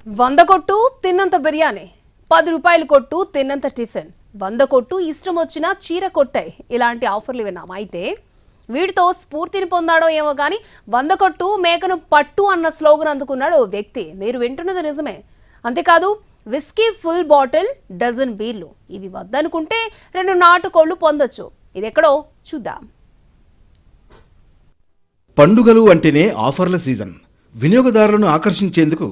100 కొట్టు తిన్నంత బిర్యానీ, 10 రూపాయలు కొట్టు తిన్నంత టిఫిన్, 100 కొట్టు ఇష్టం వచ్చిన చీర కొట్టాయి. ఇలాంటి ఆఫర్లు విన్నాం. అయితే వీటితో స్ఫూర్తిని పొందాడో ఏమో కానీ 100 కొట్టు మేకను పట్టు అన్న స్లోగన్ అందుకున్నాడు ఓ వ్యక్తి. మీరు వింటున్నది నిజమే. అంతేకాదు విస్కీ ఫుల్ బాటిల్, డజన్ బీర్లు ఇవి వద్దనుకుంటే 2 నాటుకోళ్లు పొందొచ్చు. ఇది ఎక్కడో చూద్దాం. పండుగలు అంటేనే ఆఫర్ల సీజన్. వినియోగదారులను ఆకర్షించేందుకు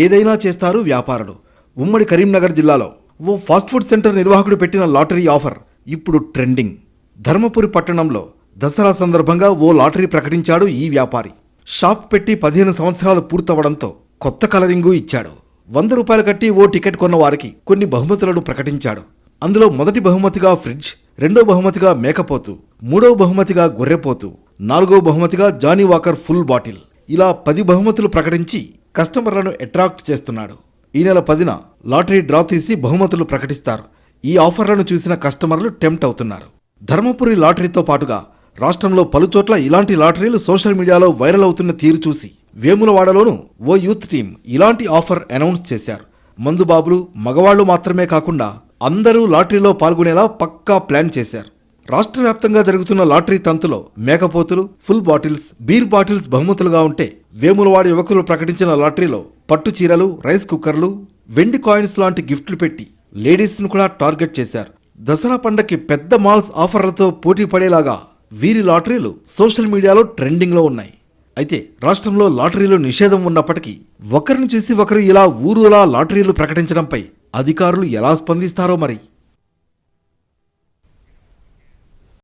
ఏదైనా చేస్తారు వ్యాపారులు. ఉమ్మడి కరీంనగర్ జిల్లాలో ఓ ఫాస్ట్ ఫుడ్ సెంటర్ నిర్వాహకుడు పెట్టిన లాటరీ ఆఫర్ ఇప్పుడు ట్రెండింగ్. ధర్మపురి పట్టణంలో దసరా సందర్భంగా ఓ లాటరీ ప్రకటించాడు ఈ వ్యాపారి. షాప్ పెట్టి 15 సంవత్సరాలు పూర్తవడంతో కొత్త కలరింగు ఇచ్చాడు. 100 రూపాయలు కట్టి ఓ టికెట్ కొన్న వారికి కొన్ని బహుమతులను ప్రకటించాడు. అందులో మొదటి బహుమతిగా ఫ్రిడ్జ్, రెండో బహుమతిగా మేకపోతు, మూడో బహుమతిగా గొర్రెపోతు, నాలుగో బహుమతిగా జానీ వాకర్ ఫుల్ బాటిల్, ఇలా 10 బహుమతులు ప్రకటించి కస్టమర్లను అట్రాక్ట్ చేస్తున్నాడు. ఈ నెల 10న లాటరీ డ్రా తీసి బహుమతులు ప్రకటిస్తారు. ఈ ఆఫర్లను చూసిన కస్టమర్లు టెంప్ట్ అవుతున్నారు. ధర్మపురి లాటరీతో పాటుగా రాష్ట్రంలో పలుచోట్ల ఇలాంటి లాటరీలు సోషల్ మీడియాలో వైరల్ అవుతున్న తీరు చూసి వేములవాడలోనూ ఓ యూత్ టీం ఇలాంటి ఆఫర్ అనౌన్స్ చేశారు. మందుబాబులు, మగవాళ్లు మాత్రమే కాకుండా అందరూ లాటరీలో పాల్గొనేలా పక్కా ప్లాన్ చేశారు. రాష్ట్ర వ్యాప్తంగా జరుగుతున్న లాటరీ తంతులో మేకపోతులు, ఫుల్ బాటిల్స్, బీర్ బాటిల్స్ బహుమతులుగా ఉంటే వేములవాడ యువకులు ప్రకటించిన లాటరీలో పట్టు చీరలు, రైస్ కుక్కర్లు, వెండి కాయిన్స్ లాంటి గిఫ్ట్లు పెట్టి లేడీస్ను కూడా టార్గెట్ చేశారు. దసరా పండగకి పెద్ద మాల్స్ ఆఫర్లతో పోటీ పడేలాగా వీరి లాటరీలు సోషల్ మీడియాలో ట్రెండింగ్లో ఉన్నాయి. అయితే రాష్ట్రంలో లాటరీలో నిషేధం ఉన్నప్పటికీ ఒకరిని చూసి ఒకరు ఇలా ఊరూలా లాటరీలు ప్రకటించడంపై అధికారులు ఎలా స్పందిస్తారో మరి.